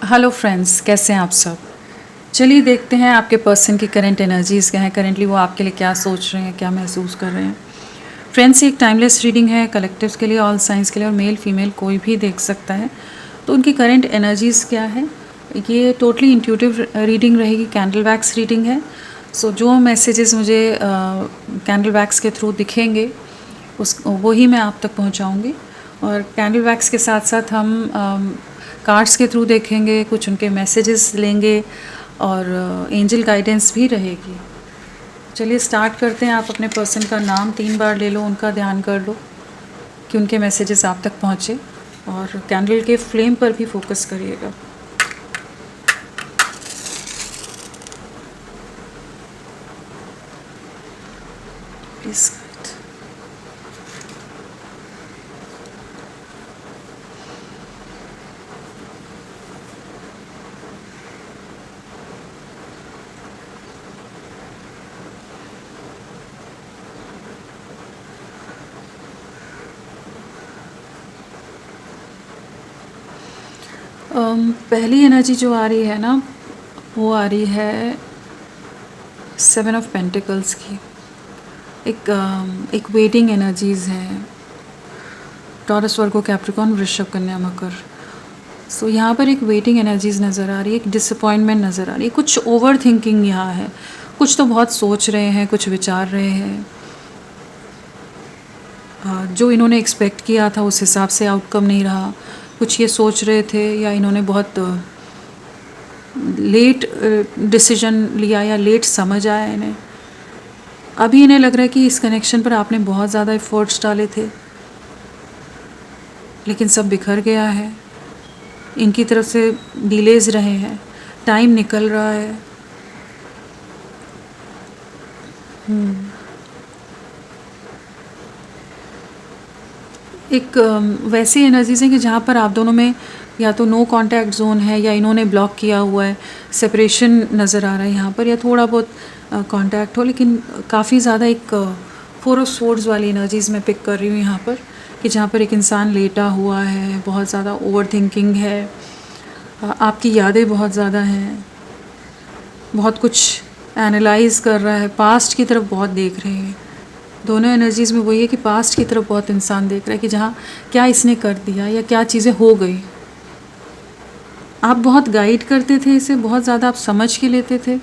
Hello friends, कैसे हैं आप सब। चलिए देखते हैं आपके पर्सन की करंट एनर्जीज़ क्या हैं, करेंटली वो आपके लिए क्या सोच रहे हैं, क्या महसूस कर रहे हैं। फ्रेंड्स, ये एक टाइमलेस रीडिंग है, कलेक्टिव्स के लिए, ऑल साइंस के लिए, और मेल फीमेल कोई भी देख सकता है। तो उनकी करंट एनर्जीज़ क्या है, ये टोटली इंट्यूटिव रीडिंग रहेगी, कैंडल वैक्स रीडिंग है। सो जो मैसेजेस मुझे कैंडल वैक्स के थ्रू दिखेंगे उस वही मैं आप तक पहुंचाऊंगी। और कैंडल वैक्स के साथ साथ हम कार्ड्स के थ्रू देखेंगे, कुछ उनके मैसेजेस लेंगे और एंजल गाइडेंस भी रहेगी। चलिए स्टार्ट करते हैं। आप अपने पर्सन का नाम 3 बार ले लो, उनका ध्यान कर लो कि उनके मैसेजेस आप तक पहुँचे, और कैंडल के फ्लेम पर भी फोकस करिएगा। प्लीज़। पहली एनर्जी जो आ रही है ना, वो आ रही है 7 ऑफ पेंटिकल्स की। एक वेटिंग एनर्जीज़ है, टॉरस, वर्गो, कैप्रिकॉर्न, वृषभ, कन्या, मकर। सो यहाँ पर एक वेटिंग एनर्जीज नज़र आ रही है, एक डिसअपॉइंटमेंट नज़र आ रही है, कुछ ओवर थिंकिंग यहाँ है। कुछ तो बहुत सोच रहे हैं, कुछ विचार रहे हैं। जो इन्होंने एक्सपेक्ट किया था उस हिसाब से आउटकम नहीं रहा। कुछ ये सोच रहे थे, या इन्होंने बहुत लेट डिसीजन लिया, या लेट समझ आया इन्हें। अभी इन्हें लग रहा है कि इस कनेक्शन पर आपने बहुत ज़्यादा एफर्ट्स डाले थे, लेकिन सब बिखर गया है। इनकी तरफ से डिलेज रहे हैं, टाइम निकल रहा है। एक वैसी एनर्जीज है कि जहाँ पर आप दोनों में या तो नो कांटेक्ट जोन है, या इन्होंने ब्लॉक किया हुआ है, सेपरेशन नज़र आ रहा है यहाँ पर, या थोड़ा बहुत कांटेक्ट हो, लेकिन काफ़ी ज़्यादा एक 4 ऑफ स्वॉर्ड्स वाली एनर्जीज मैं पिक कर रही हूँ यहाँ पर, कि जहाँ पर एक इंसान लेटा हुआ है, बहुत ज़्यादा ओवर थिंकिंग है, आपकी यादें बहुत ज़्यादा हैं, बहुत कुछ एनालाइज कर रहा है, पास्ट की तरफ बहुत देख रहे हैं। दोनों एनर्जीज़ में वही है कि पास्ट की तरफ बहुत इंसान देख रहा है, कि जहाँ क्या इसने कर दिया या क्या चीज़ें हो गई। आप बहुत गाइड करते थे इसे, बहुत ज़्यादा आप समझ के लेते थे।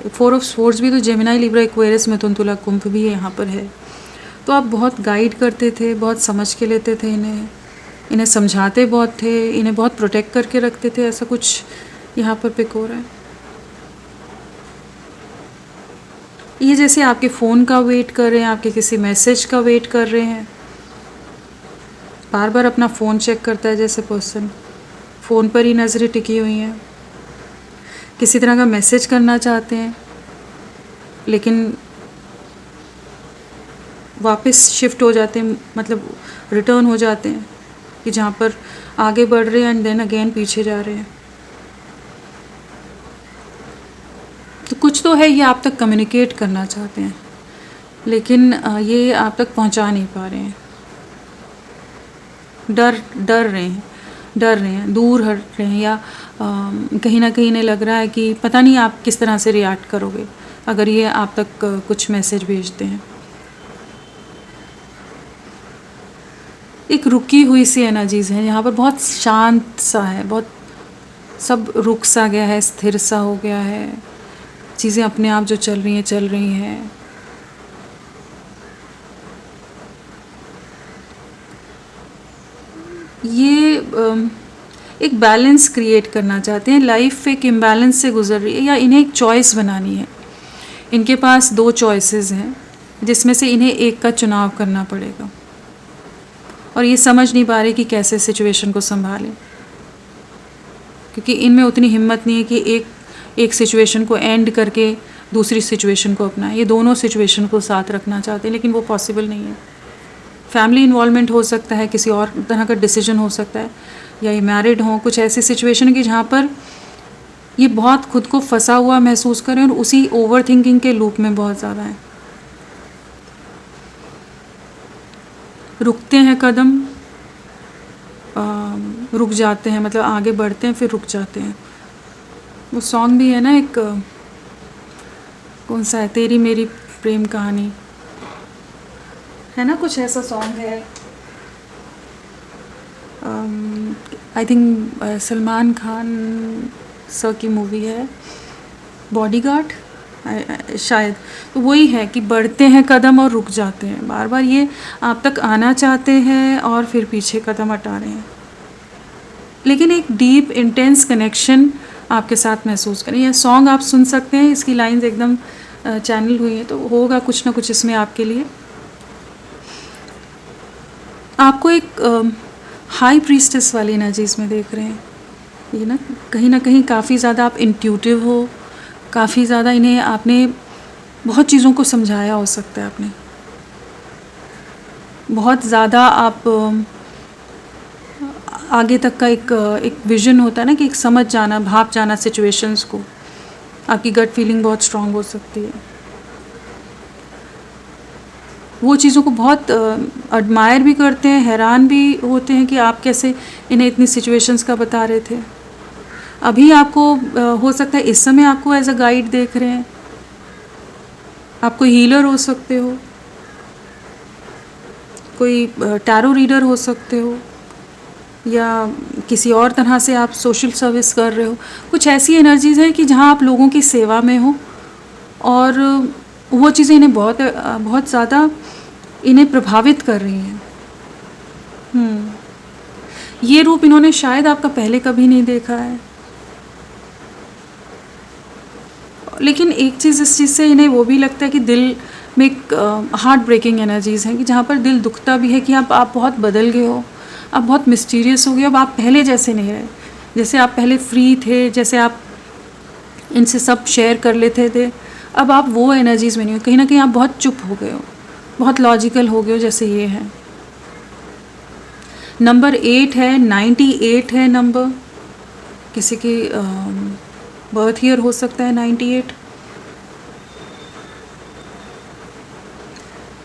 4 ऑफ स्वॉर्ड्स भी तो जेमिनाई, लिब्रा, एक्वेरियस, मिथुन, तुला, कुंभ भी यहाँ पर है। तो आप बहुत गाइड करते थे, बहुत समझ के लेते थे इन्हें समझाते बहुत थे, इन्हें बहुत प्रोटेक्ट करके रखते थे। ऐसा कुछ यहाँ पर पिक हो रहा है। ये जैसे आपके फ़ोन का वेट कर रहे हैं, आपके किसी मैसेज का वेट कर रहे हैं। बार बार अपना फ़ोन चेक करता है जैसे पर्सन, फ़ोन पर ही नज़रें टिकी हुई हैं। किसी तरह का मैसेज करना चाहते हैं, लेकिन वापस शिफ्ट हो जाते हैं, मतलब रिटर्न हो जाते हैं, कि जहाँ पर आगे बढ़ रहे हैं एंड देन अगेन पीछे जा रहे हैं। तो कुछ तो है, ये आप तक कम्युनिकेट करना चाहते हैं, लेकिन ये आप तक पहुंचा नहीं पा रहे हैं। डर रहे हैं, दूर हट रहे हैं, या कहीं ना कहीं इन्हें लग रहा है कि पता नहीं आप किस तरह से रिएक्ट करोगे अगर ये आप तक कुछ मैसेज भेजते हैं। एक रुकी हुई सी एनर्जीज़ है यहाँ पर, बहुत शांत सा है, बहुत सब रुक सा गया है, स्थिर सा हो गया है। चीज़ें अपने आप जो चल रही हैं। ये एक बैलेंस क्रिएट करना चाहते हैं। लाइफ एक इम्बैलेंस से गुजर रही है, या इन्हें एक चॉइस बनानी है। इनके पास 2 चॉइसेस हैं, जिसमें से इन्हें एक का चुनाव करना पड़ेगा, और ये समझ नहीं पा रहे कि कैसे सिचुएशन को संभालें, क्योंकि इनमें उतनी हिम्मत नहीं है कि एक सिचुएशन को एंड करके दूसरी सिचुएशन को अपनाएं। ये दोनों सिचुएशन को साथ रखना चाहते हैं, लेकिन वो पॉसिबल नहीं है। फैमिली इन्वॉल्वमेंट हो सकता है, किसी और तरह का डिसीजन हो सकता है, या ये मैरिड हों, कुछ ऐसी सिचुएशन की जहाँ पर ये बहुत खुद को फंसा हुआ महसूस करें, और उसी ओवर थिंकिंग के लूप में बहुत ज़्यादा है। रुकते हैं कदम, रुक जाते हैं, मतलब आगे बढ़ते हैं फिर रुक जाते हैं। वो सॉन्ग भी है ना एक, कौन सा है, तेरी मेरी प्रेम कहानी, है ना, कुछ ऐसा सॉन्ग है। I think Salman Khan sir की मूवी है बॉडीगार्ड शायद। तो वही है कि बढ़ते हैं कदम और रुक जाते हैं, बार बार ये आप तक आना चाहते हैं और फिर पीछे कदम हटा रहे हैं, लेकिन एक डीप इंटेंस कनेक्शन आपके साथ महसूस करें। यह सॉन्ग आप सुन सकते हैं, इसकी लाइंस एकदम चैनल हुई है, तो होगा कुछ ना कुछ इसमें आपके लिए। आपको एक हाई प्रीस्टेस वाली एनर्जीज में देख रहे हैं ये ना कहीं काफ़ी ज़्यादा आप इंट्यूटिव हो, काफ़ी ज़्यादा इन्हें आपने बहुत चीज़ों को समझाया हो सकता है, आपने बहुत ज़्यादा आप आगे तक का एक विज़न होता है ना, कि एक समझ जाना, भाप जाना सिचुएशंस को, आपकी गट फीलिंग बहुत स्ट्रांग हो सकती है। वो चीज़ों को बहुत एडमायर भी करते हैं, हैरान भी होते हैं कि आप कैसे इन्हें इतनी सिचुएशंस का बता रहे थे। अभी आपको हो सकता है इस समय आपको एज अ गाइड देख रहे हैं, आप कोई हीलर हो सकते हो, कोई टैरो रीडर हो सकते हो, या किसी और तरह से आप सोशल सर्विस कर रहे हो। कुछ ऐसी एनर्जीज़ हैं कि जहाँ आप लोगों की सेवा में हो, और वो चीज़ें इन्हें बहुत ज़्यादा इन्हें प्रभावित कर रही हैं। ये रूप इन्होंने शायद आपका पहले कभी नहीं देखा है, लेकिन एक चीज़ इस चीज़ से इन्हें वो भी लगता है कि दिल में एक हार्ट ब्रेकिंग एनर्जीज़ हैं, कि जहाँ पर दिल दुखता भी है कि आप बहुत बदल गए हो, आप बहुत मिस्टीरियस हो गए, अब आप पहले जैसे नहीं रहे, जैसे आप पहले फ्री थे, जैसे आप इनसे सब शेयर कर लेते थे, अब आप वो एनर्जीज़ में नहीं हो। कहीं ना कहीं आप बहुत चुप हो गए हो, बहुत लॉजिकल हो गए हो, जैसे ये है। नंबर 8 है, 98 है नंबर, किसी की बर्थ ईयर हो सकता है 98,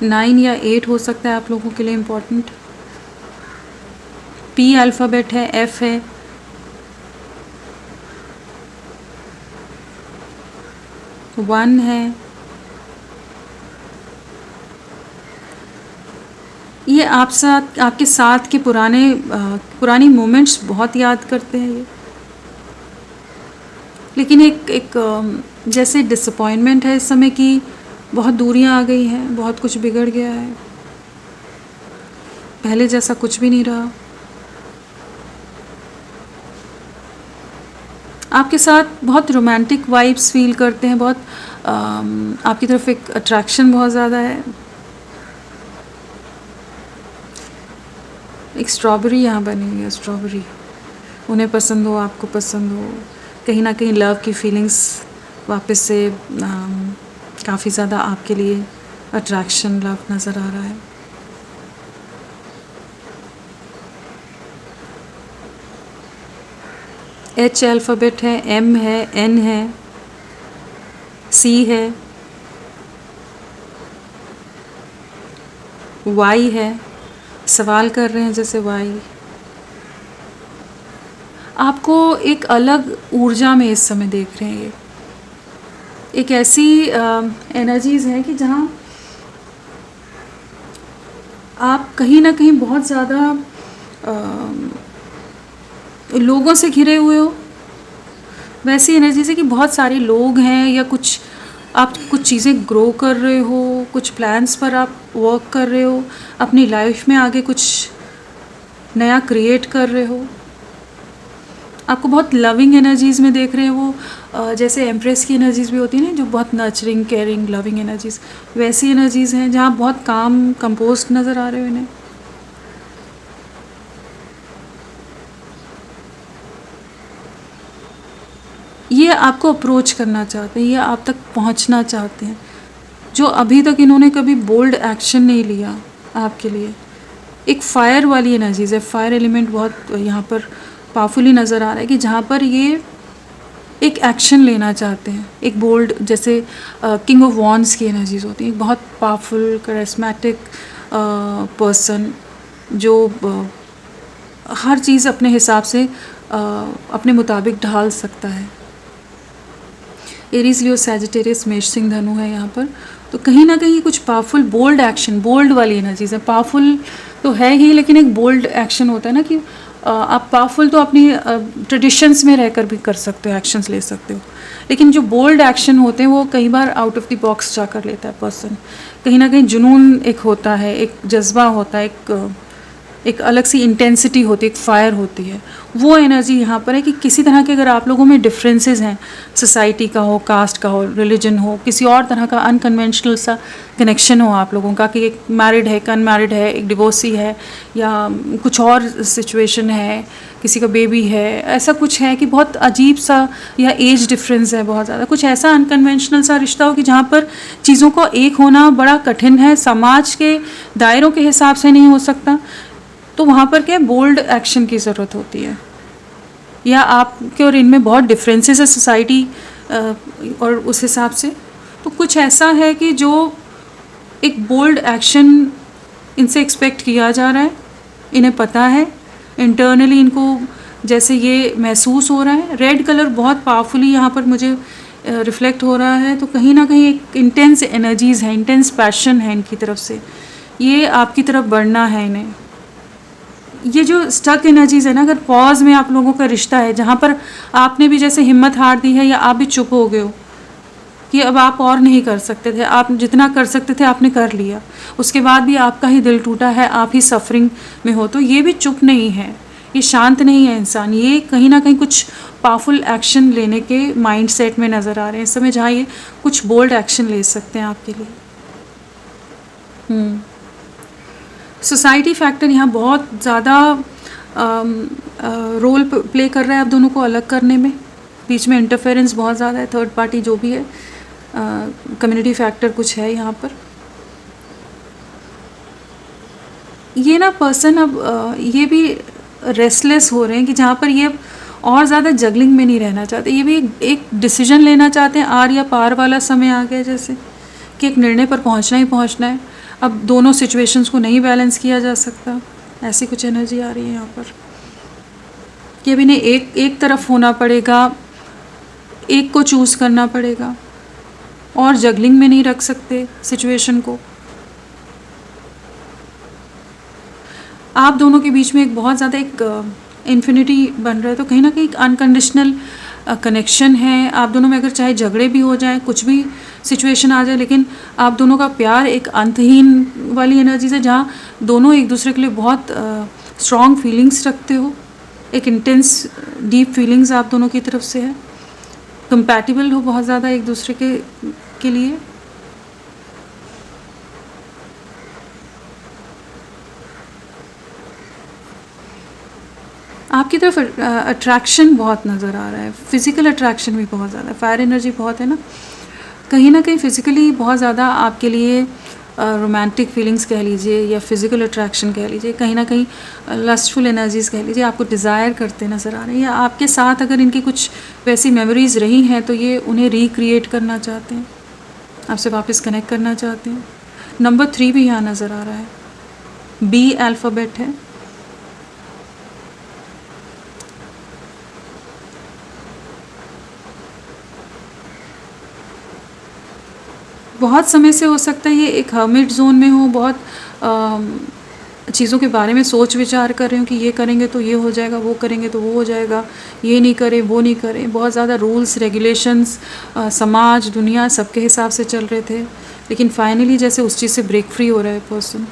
9 या 8 हो सकता है आप लोगों के लिए इम्पोर्टेंट। पी अल्फ़ाबेट है, एफ है, वन है। ये आपके साथ के पुरानी मोमेंट्स बहुत याद करते हैं ये, लेकिन एक जैसे डिसअपॉइंटमेंट है इस समय की, बहुत दूरियां आ गई हैं, बहुत कुछ बिगड़ गया है, पहले जैसा कुछ भी नहीं रहा। आपके साथ बहुत रोमांटिक वाइब्स फील करते हैं, बहुत आपकी तरफ एक अट्रैक्शन बहुत ज़्यादा है। एक स्ट्रॉबेरी यहाँ बनी हुई है, स्ट्रॉबेरी, उन्हें पसंद हो, आपको पसंद हो, कहीं ना कहीं लव की फीलिंग्स वापस से काफ़ी ज़्यादा आपके लिए अट्रैक्शन, लव नज़र आ रहा है। एच अल्फ़ाबेट है, एम है, एन है, सी है, वाई है, सवाल कर रहे हैं जैसे वाई। आपको एक अलग ऊर्जा में इस समय देख रहे हैं। ये एक ऐसी एनर्जीज़ है कि जहाँ आप कहीं ना कहीं बहुत ज़्यादा लोगों से घिरे हुए हो। वैसी एनर्जी से कि बहुत सारे लोग हैं, या आप कुछ चीज़ें ग्रो कर रहे हो, कुछ प्लान्स पर आप वर्क कर रहे हो, अपनी लाइफ में आगे कुछ नया क्रिएट कर रहे हो। आपको बहुत लविंग एनर्जीज़ में देख रहे हैं। वो जैसे एम्प्रेस की एनर्जीज़ भी होती हैं ना, जो बहुत नर्चरिंग, केयरिंग, लविंग एनर्जीज़, वैसी एनर्जीज़ हैं जहाँ बहुत काम कंपोस्ट नज़र आ रहे हो इन्हें। ये आपको अप्रोच करना चाहते हैं, ये आप तक पहुंचना चाहते हैं, जो अभी तक इन्होंने कभी बोल्ड एक्शन नहीं लिया आपके लिए। एक फायर वाली एनर्जीज़ है, फायर एलिमेंट बहुत यहाँ पर पावरफुली नज़र आ रहा है, कि जहाँ पर ये एक एक्शन लेना चाहते हैं, एक बोल्ड, जैसे किंग ऑफ वॉन्ड्स की एनर्जीज़ होती हैं, बहुत पावरफुल करिस्मेटिक पर्सन, जो हर चीज़ अपने हिसाब से अपने मुताबिक ढाल सकता है। एरीज, लियो, सैजिटेरियस, मेष, सिंह, धनु है यहाँ पर। तो कहीं ना कहीं कुछ पावरफुल बोल्ड एक्शन, बोल्ड वाली एनर्जीज है। पावरफुल तो है ही, लेकिन एक बोल्ड एक्शन होता है ना कि आप पावरफुल तो अपनी ट्रेडिशंस में रहकर भी कर सकते हो, एक्शंस ले सकते हो, लेकिन जो बोल्ड एक्शन होते हैं वो कई बार आउट ऑफ द बॉक्स जाकर लेता है पर्सन। कहीं ना कहीं जुनून एक होता है, एक जज्बा होता है, एक अलग सी इंटेंसिटी होती है, एक फायर होती है। वो एनर्जी यहाँ पर है कि किसी तरह के अगर आप लोगों में डिफरेंसेस हैं, सोसाइटी का हो, कास्ट का हो, रिलीजन हो, किसी और तरह का अनकन्वेंशनल सा कनेक्शन हो आप लोगों का, कि एक मैरिड है, एक अनमैरिड है, एक डिवोर्सी है, या कुछ और सिचुएशन है, किसी का बेबी है, ऐसा कुछ है कि बहुत अजीब सा, या एज डिफरेंस है बहुत ज़्यादा, कुछ ऐसा अनकन्वेंशनल सा रिश्ता हो कि जहाँ पर चीज़ों को एक होना बड़ा कठिन है, समाज के दायरों के हिसाब से नहीं हो सकता, तो वहाँ पर क्या बोल्ड एक्शन की ज़रूरत होती है। या आपके और इनमें बहुत डिफरेंसेस है सोसाइटी और उस हिसाब से, तो कुछ ऐसा है कि जो एक बोल्ड एक्शन इनसे एक्सपेक्ट किया जा रहा है, इन्हें पता है, इंटरनली इनको जैसे ये महसूस हो रहा है। रेड कलर बहुत पावरफुली यहाँ पर मुझे रिफ्लेक्ट हो रहा है, तो कहीं ना कहीं एक इंटेंस एनर्जीज़ है, इंटेंस पैशन है इनकी तरफ से, ये आपकी तरफ बढ़ना है इन्हें। ये जो स्टक एनर्जीज़ है ना, अगर पॉज में आप लोगों का रिश्ता है, जहाँ पर आपने भी जैसे हिम्मत हार दी है, या आप भी चुप हो गए हो कि अब आप और नहीं कर सकते थे, आप जितना कर सकते थे आपने कर लिया, उसके बाद भी आपका ही दिल टूटा है, आप ही सफरिंग में हो, तो ये भी चुप नहीं है, ये शांत नहीं है इंसान, ये कहीं ना कहीं कुछ पावरफुल एक्शन लेने के माइंड सेट में नज़र आ रहे हैं इस समय, जहाँ ये कुछ बोल्ड एक्शन ले सकते हैं आपके लिए। सोसाइटी फैक्टर यहाँ बहुत ज़्यादा रोल प्ले कर रहा है आप दोनों को अलग करने में। बीच में इंटरफेरेंस बहुत ज़्यादा है, थर्ड पार्टी जो भी है, कम्युनिटी फैक्टर कुछ है यहाँ पर। ये ना पर्सन अब ये भी रेस्टलेस हो रहे हैं कि जहाँ पर ये और ज़्यादा जगलिंग में नहीं रहना चाहते, ये भी एक डिसीजन लेना चाहते हैं। आर या पार वाला समय आ गया जैसे कि एक निर्णय पर पहुँचना ही पहुँचना है, अब दोनों सिचुएशंस को नहीं बैलेंस किया जा सकता, ऐसी कुछ एनर्जी आ रही है यहाँ पर कि अब इन्हें एक तरफ होना पड़ेगा, एक को चूज़ करना पड़ेगा, और जगलिंग में नहीं रख सकते सिचुएशन को। आप दोनों के बीच में एक बहुत ज़्यादा एक इन्फिनिटी बन रहा है, तो कहीं ना कहीं एक अनकंडीशनल कनेक्शन है आप दोनों में। अगर चाहे झगड़े भी हो जाए, कुछ भी सिचुएशन आ जाए, लेकिन आप दोनों का प्यार एक अंतहीन वाली एनर्जी है, जहाँ दोनों एक दूसरे के लिए बहुत स्ट्रॉन्ग फीलिंग्स रखते हो, एक इंटेंस डीप फीलिंग्स आप दोनों की तरफ से है, कंपैटिबल हो बहुत ज़्यादा एक दूसरे के लिए। आपकी तरफ अट्रैक्शन बहुत नज़र आ रहा है, फिज़िकल अट्रैक्शन भी बहुत ज़्यादा, फायर एनर्जी बहुत है ना कहीं फिज़िकली बहुत ज़्यादा आपके लिए रोमांटिक फीलिंग्स कह लीजिए, या फिज़िकल अट्रैक्शन कह लीजिए, कहीं ना कहीं लस्टफुल एनर्जीज़ कह लीजिए, आपको डिज़ायर करते नज़र आ रहे हैं, या आपके साथ अगर इनकी कुछ वैसी मेमोरीज़ रही हैं तो ये उन्हें रिक्रिएट करना चाहते हैं, आपसे वापस कनेक्ट करना चाहते हैं। नंबर 3 भी यहाँ नज़र आ रहा है, बी अल्फ़ाबेट है। बहुत समय से हो सकता है ये एक हर्मिट जोन में हो, बहुत चीज़ों के बारे में सोच विचार कर रहे हो कि ये करेंगे तो ये हो जाएगा, वो करेंगे तो वो हो जाएगा, ये नहीं करें वो नहीं करें, बहुत ज़्यादा रूल्स रेगुलेशंस समाज दुनिया सबके हिसाब से चल रहे थे, लेकिन फाइनली जैसे उस चीज़ से ब्रेक फ्री हो रहा है पर्सन।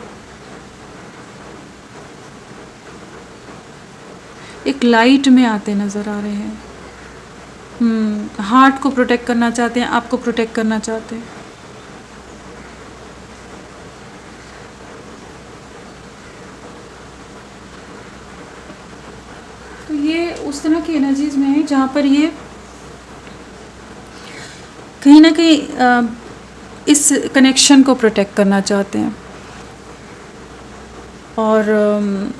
एक लाइट में आते नज़र आ रहे हैं, हार्ट को प्रोटेक्ट करना चाहते हैं, आपको प्रोटेक्ट करना चाहते हैं। तो ये उस तरह की एनर्जीज में है जहाँ पर ये कहीं ना कहीं इस कनेक्शन को प्रोटेक्ट करना चाहते हैं, और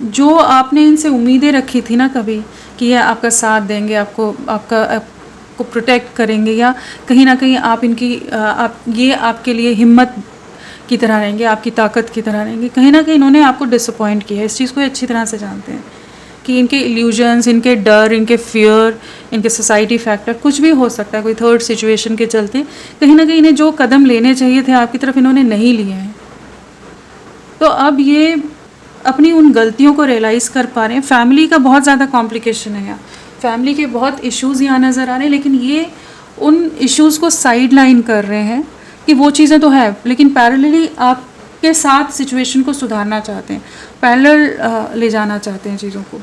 जो आपने इनसे उम्मीदें रखी थी ना कभी कि ये आपका साथ देंगे, आपको प्रोटेक्ट करेंगे, या कहीं ना कहीं आप इनकी ये आपके लिए हिम्मत की तरह रहेंगे, आपकी ताकत की तरह रहेंगे। कहीं ना कहीं इन्होंने आपको डिसअपॉइंट किया है, इस चीज़ को अच्छी तरह से जानते हैं कि इनके इल्यूजन्स, इनके डर, इनके फियर, इनके सोसाइटी फैक्टर कुछ भी हो सकता है, कोई थर्ड सिचुएशन के चलते कहीं ना कहीं इन्हें जो कदम लेने चाहिए थे आपकी तरफ इन्होंने नहीं लिए हैं। तो अब ये अपनी उन गलतियों को रियलाइज़ कर पा रहे हैं। फैमिली का बहुत ज़्यादा कॉम्प्लिकेशन है यहाँ, फैमिली के बहुत इश्यूज़ यहाँ नज़र आ रहे हैं, लेकिन ये उन इश्यूज़ को साइड लाइन कर रहे हैं कि वो चीज़ें तो है, लेकिन पैरेलली आपके साथ सिचुएशन को सुधारना चाहते हैं, पैरेलल ले जाना चाहते हैं चीज़ों को।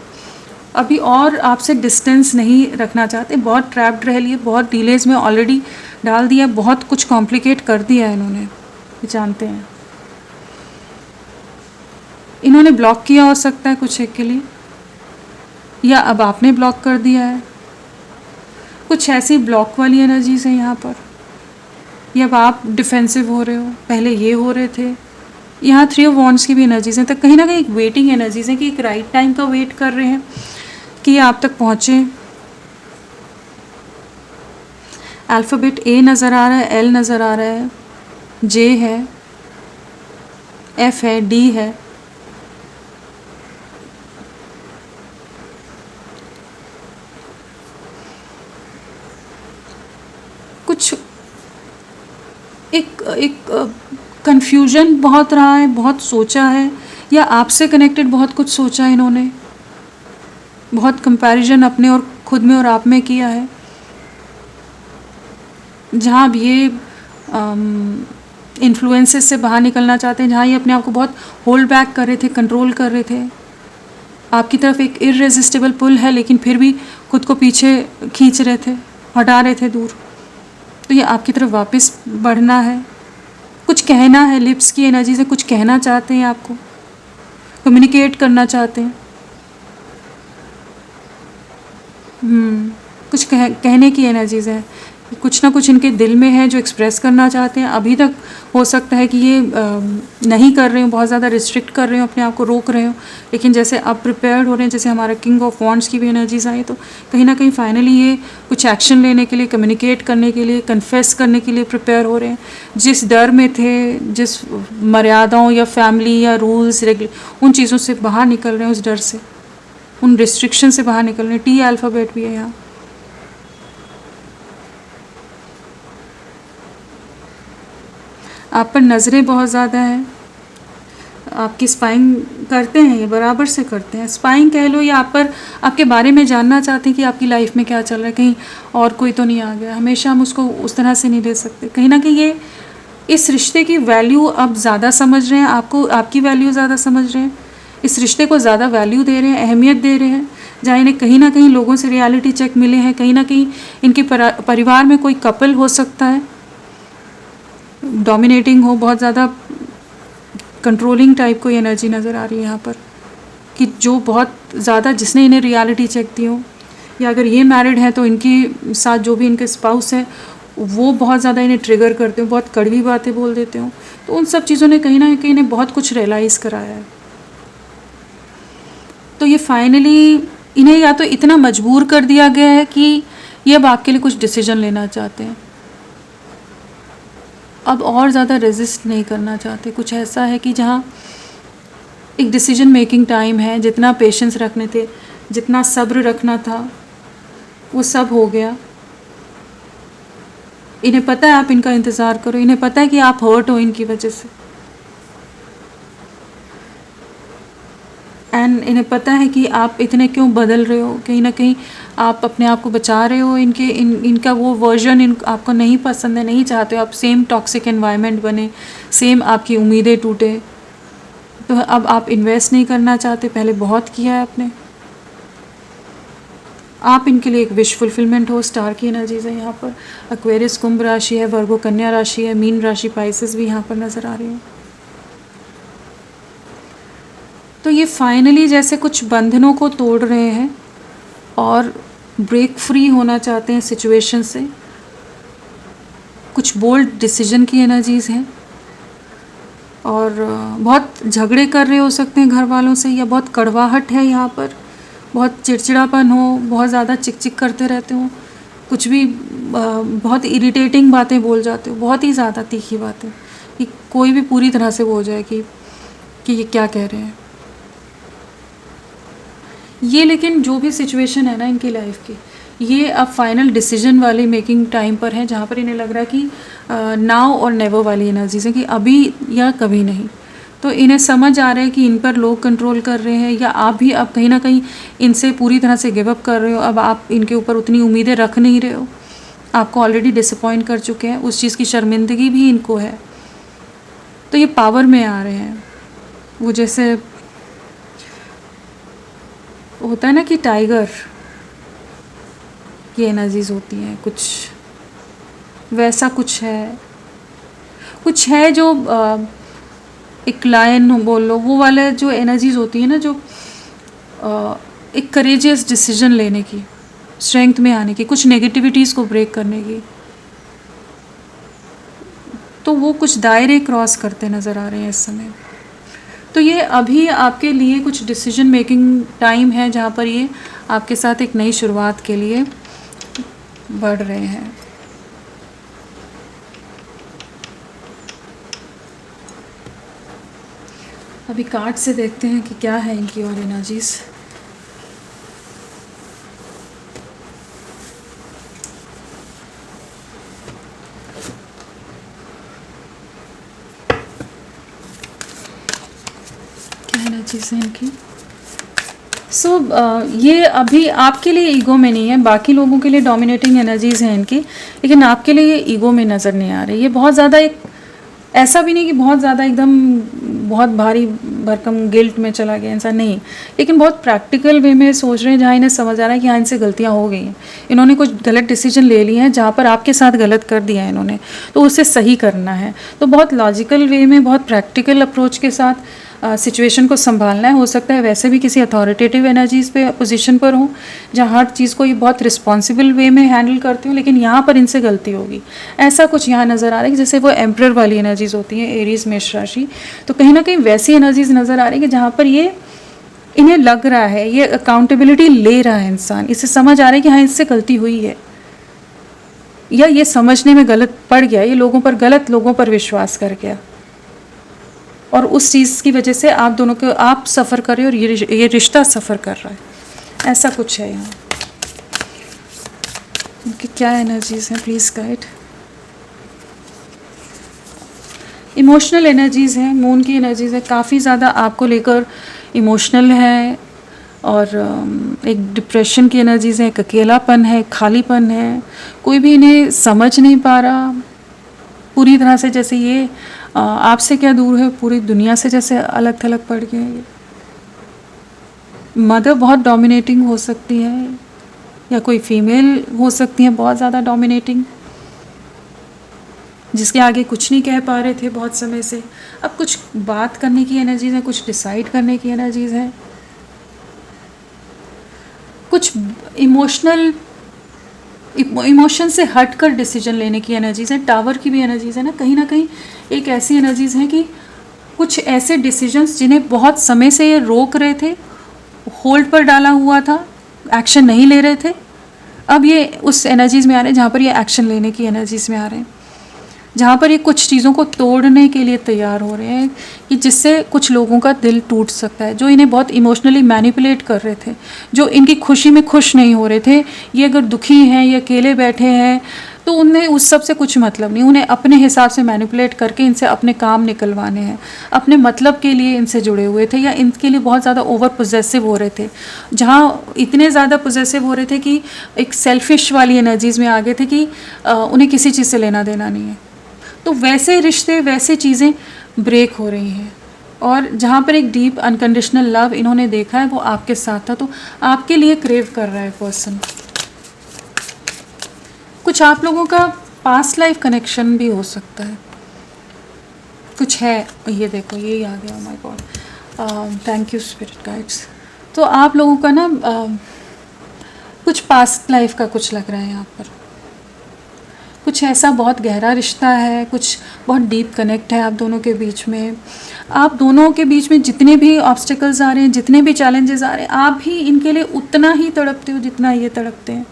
अभी और आपसे डिस्टेंस नहीं रखना चाहते, बहुत ट्रैप्ड रह लिए, बहुत डिलेज में ऑलरेडी डाल दिया, बहुत कुछ कॉम्प्लिकेट कर दिया है इन्होंने, जानते हैं। इन्होंने ब्लॉक किया हो सकता है कुछ एक के लिए, या अब आपने ब्लॉक कर दिया है। कुछ ऐसी ब्लॉक वाली एनर्जीज हैं यहाँ पर, या अब आप डिफेंसिव हो रहे हो, पहले ये हो रहे थे। यहाँ 3 ऑफ वॉन्ड्स की भी एनर्जीज हैं, तो कहीं ना कहीं एक वेटिंग एनर्जीज हैं कि एक राइट टाइम का वेट कर रहे हैं कि ये आप तक पहुँचे। अल्फ़ाबेट ए नज़र आ रहा है, एल नज़र आ रहा है, जे है, एफ है, डी है। कुछ एक कंफ्यूजन बहुत रहा है, बहुत सोचा है, या आपसे कनेक्टेड बहुत कुछ सोचा है इन्होंने, बहुत कंपैरिजन अपने और खुद में और आप में किया है। जहाँ अब ये इन्फ्लुएंसेस से बाहर निकलना चाहते हैं, जहाँ ये अपने आप को बहुत होल्ड बैक कर रहे थे, कंट्रोल कर रहे थे, आपकी तरफ एक इररेजिस्टिबल पुल है, लेकिन फिर भी खुद को पीछे खींच रहे थे, हटा रहे थे दूर। तो ये आपकी तरफ वापस बढ़ना है, कुछ कहना है, लिप्स की एनर्जी से कुछ कहना चाहते हैं, आपको कम्युनिकेट करना चाहते हैं। कुछ कहने की एनर्जीज है, कुछ ना कुछ इनके दिल में है जो एक्सप्रेस करना चाहते हैं। अभी तक हो सकता है कि ये नहीं कर रहे हो, बहुत ज़्यादा रिस्ट्रिक्ट कर रहे हो, अपने आप को रोक रहे हो, लेकिन जैसे अब प्रिपेयर्ड हो रहे हैं, जैसे हमारा किंग ऑफ वॉन्ड्स की भी एनर्जीज आई, तो कहीं ना कहीं फाइनली ये कुछ एक्शन लेने के लिए, कम्युनिकेट करने के लिए, कन्फेस करने के लिए प्रिपेयर हो रहे हैं। जिस डर में थे, जिस मर्यादाओं या फैमिली या रूल्स उन चीज़ों से बाहर निकल रहे हैं, उस डर से, उन रिस्ट्रिक्शन से बाहर निकल रहे हैं। टी अल्फ़ाबेट भी है यहाँ। आप पर नज़रें बहुत ज़्यादा हैं, आपकी स्पाइंग करते हैं, ये बराबर से करते हैं, स्पाइंग कह लो, या आप पर आपके बारे में जानना चाहते हैं कि आपकी लाइफ में क्या चल रहा है, कहीं और कोई तो नहीं आ गया। हमेशा हम उसको उस तरह से नहीं ले सकते। कहीं ना कहीं ये इस रिश्ते की वैल्यू अब ज़्यादा समझ रहे हैं, आपको आपकी वैल्यू ज़्यादा समझ रहे हैं, इस रिश्ते को ज़्यादा वैल्यू दे रहे हैं, अहमियत दे रहे हैं। जहाँ इन्हें कहीं ना कहीं लोगों से रियलिटी चेक मिले हैं, कहीं ना कहीं इनके परिवार में कोई कपल हो सकता है, डोमिनेटिंग हो, बहुत ज़्यादा कंट्रोलिंग टाइप कोई एनर्जी नज़र आ रही है यहाँ पर, कि जो बहुत ज़्यादा जिसने इन्हें रियलिटी चेक दी हो, या अगर ये मैरिड हैं तो इनके साथ जो भी इनके स्पाउस है वो बहुत ज़्यादा इन्हें ट्रिगर करते हो, बहुत कड़वी बातें बोल देते हो। तो उन सब चीज़ों ने कहीं ना कहीं इन्हें बहुत कुछ रियलाइज़ कराया है। तो ये फाइनली इन्हें या तो इतना मजबूर कर दिया गया है कि ये अब आपके लिए कुछ डिसीजन लेना चाहते हैं, अब और ज़्यादा रेजिस्ट नहीं करना चाहते। कुछ ऐसा है कि जहाँ एक डिसीजन मेकिंग टाइम है, जितना पेशेंस रखने थे, जितना सब्र रखना था, वो सब हो गया। इन्हें पता है आप इनका इंतज़ार करो, इन्हें पता है कि आप हर्ट हो इनकी वजह से, एंड इन्हें पता है कि आप इतने क्यों बदल रहे हो, कहीं ना कहीं आप अपने आप को बचा रहे हो। इनका वो वर्जन आपको नहीं पसंद है, नहीं चाहते हो आप सेम टॉक्सिक एनवायरनमेंट बने, सेम आपकी उम्मीदें टूटे। तो अब आप इन्वेस्ट नहीं करना चाहते, पहले बहुत किया है आपने। आप इनके लिए एक विश फुलफिलमेंट हो। स्टार की एनर्जीज है यहाँ पर, एक्वेरियस कुंभ राशि है, वर्गो कन्या राशि है, मीन राशि पाइसेस भी यहाँ पर नज़र आ रही है। तो ये फाइनली जैसे कुछ बंधनों को तोड़ रहे हैं और ब्रेक फ्री होना चाहते हैं सिचुएशन से। कुछ बोल्ड डिसीजन की एनर्जीज़ हैं, और बहुत झगड़े कर रहे हो सकते हैं घर वालों से, या बहुत कड़वाहट है यहाँ पर, बहुत चिड़चिड़ापन हो, बहुत ज़्यादा चिक चिक करते रहते हो, कुछ भी बहुत इरिटेटिंग बातें बोल जाते हो, बहुत ही ज़्यादा तीखी बातें, कि कोई भी पूरी तरह से वो हो जाए कि ये क्या कह रहे हैं ये। लेकिन जो भी सिचुएशन है ना इनकी लाइफ की, ये अब फाइनल डिसीजन वाली मेकिंग टाइम पर है, जहाँ पर इन्हें लग रहा है कि नाउ और नेवर वाली एनर्जीज है कि अभी या कभी नहीं। तो इन्हें समझ आ रहा है कि इन पर लोग कंट्रोल कर रहे हैं, या आप भी अब कहीं ना कहीं इनसे पूरी तरह से गिव अप कर रहे हो। अब आप इनके ऊपर उतनी उम्मीदें रख नहीं रहे हो, आपको ऑलरेडी डिसअपॉइंट कर चुके हैं, उस चीज़ की शर्मिंदगी भी इनको है। तो ये पावर में आ रहे हैं, वो जैसे होता है ना कि टाइगर की एनर्जीज होती हैं, कुछ वैसा कुछ है जो एक लायन बोल लो, वो वाले जो एनर्जीज होती है ना, जो एक करेजियस डिसीजन लेने की, स्ट्रेंथ में आने की, कुछ नेगेटिविटीज़ को ब्रेक करने की। तो वो कुछ दायरे क्रॉस करते नज़र आ रहे हैं इस समय। तो ये अभी आपके लिए कुछ डिसीजन मेकिंग टाइम है, जहाँ पर ये आपके साथ एक नई शुरुआत के लिए बढ़ रहे हैं। अभी कार्ड से देखते हैं कि क्या है इनकी और एनर्जीज। क्या एनर्जीज है इनकी? ये अभी आपके लिए ईगो में नहीं है, बाकी लोगों के लिए डोमिनेटिंग एनर्जीज हैं इनकी, लेकिन आपके लिए ये ईगो में नज़र नहीं आ रही। ये बहुत ज़्यादा एक ऐसा भी नहीं कि बहुत ज़्यादा एकदम बहुत भारी भरकम गिल्ट में चला गया इंसान, नहीं, लेकिन बहुत प्रैक्टिकल वे में सोच रहे हैं, जहाँ इन्हें समझ आ रहा है कि हाँ इनसे गलतियाँ हो गई हैं, इन्होंने कुछ गलत डिसीजन ले लिए हैं, जहाँ पर आपके साथ गलत कर दिया है इन्होंने, तो उसे सही करना है। तो बहुत लॉजिकल वे में, बहुत प्रैक्टिकल अप्रोच के साथ सिचुएशन को संभालना है। हो सकता है वैसे भी किसी अथॉरिटेटिव एनर्जीज़ पे पोजीशन पर हो, जहाँ हर चीज़ को ये बहुत रिस्पॉन्सिबल वे में हैंडल करते हो, लेकिन यहाँ पर इनसे गलती होगी, ऐसा कुछ यहाँ नज़र आ रहा है कि जैसे वो एम्परर वाली एनर्जीज़ होती हैं, एरीज मेष राशि, तो कहीं ना कहीं वैसी एनर्जीज़ नज़र आ रही है कि जहाँ पर ये इन्हें लग रहा है, ये अकाउंटेबिलिटी ले रहा है इंसान, इसे समझ आ रहा है कि हाँ इससे गलती हुई है, या ये समझने में गलत पड़ गया, ये गलत लोगों पर विश्वास कर गया, और उस चीज़ की वजह से आप दोनों को, आप सफ़र कर रहे हो और ये रिश्ता सफ़र कर रहा है, ऐसा कुछ है यहाँ। इनकी क्या एनर्जीज़ हैं, प्लीज़ गाइड। इमोशनल एनर्जीज़ हैं, मून की एनर्जीज़ है, काफ़ी ज़्यादा आपको लेकर इमोशनल है, और एक डिप्रेशन की एनर्जीज़ है, एक अकेलापन है, खालीपन है, कोई भी इन्हें समझ नहीं पा रहा पूरी तरह से, जैसे ये आपसे क्या दूर है, पूरी दुनिया से जैसे अलग थलग पड़ गए। ये मदर बहुत डोमिनेटिंग हो सकती है, या कोई फीमेल हो सकती है बहुत ज़्यादा डोमिनेटिंग, जिसके आगे कुछ नहीं कह पा रहे थे बहुत समय से, अब कुछ बात करने की एनर्जीज है, कुछ डिसाइड करने की एनर्जीज है, कुछ इमोशन से हटकर डिसीजन लेने की एनर्जीज है। टावर की भी एनर्जीज है ना कहीं एक ऐसी एनर्जीज है कि कुछ ऐसे डिसीजंस जिन्हें बहुत समय से ये रोक रहे थे, होल्ड पर डाला हुआ था, एक्शन नहीं ले रहे थे, अब ये उस एनर्जीज में आ रहे हैं जहाँ पर ये एक्शन लेने की एनर्जीज में आ रहे हैं, जहाँ पर ये कुछ चीज़ों को तोड़ने के लिए तैयार हो रहे हैं, कि जिससे कुछ लोगों का दिल टूट सकता है, जो इन्हें बहुत इमोशनली मैनिपुलेट कर रहे थे, जो इनकी खुशी में खुश नहीं हो रहे थे। ये अगर दुखी हैं या अकेले बैठे हैं तो उन्हें उस सब से कुछ मतलब नहीं, उन्हें अपने हिसाब से मैनिपुलेट करके इनसे अपने काम निकलवाने हैं, अपने मतलब के लिए इनसे जुड़े हुए थे, या इनके लिए बहुत ज़्यादा ओवर पोजेसिव हो रहे थे, जहाँ इतने ज़्यादा पोजेसिव हो रहे थे कि एक सेल्फिश वाली एनर्जीज़ में आ गए थे कि उन्हें किसी चीज़ से लेना देना नहीं है। तो वैसे रिश्ते, वैसे चीज़ें ब्रेक हो रही हैं, और जहाँ पर एक डीप अनकंडीशनल लव इन्होंने देखा है वो आपके साथ था, तो आपके लिए क्रेव कर रहा है पर्सन। कुछ आप लोगों का पास्ट लाइफ कनेक्शन भी हो सकता है, कुछ है, ये देखो ये आ गया, my God, thank you spirit guides. तो आप लोगों का ना कुछ पास्ट लाइफ का कुछ लग रहा है यहाँ पर, कुछ ऐसा बहुत गहरा रिश्ता है, कुछ बहुत डीप कनेक्ट है आप दोनों के बीच में। आप दोनों के बीच में जितने भी ऑब्स्टिकल्स आ रहे हैं, जितने भी चैलेंजेस आ रहे हैं, आप भी इनके लिए उतना ही तड़पते हो जितना ये तड़पते हैं।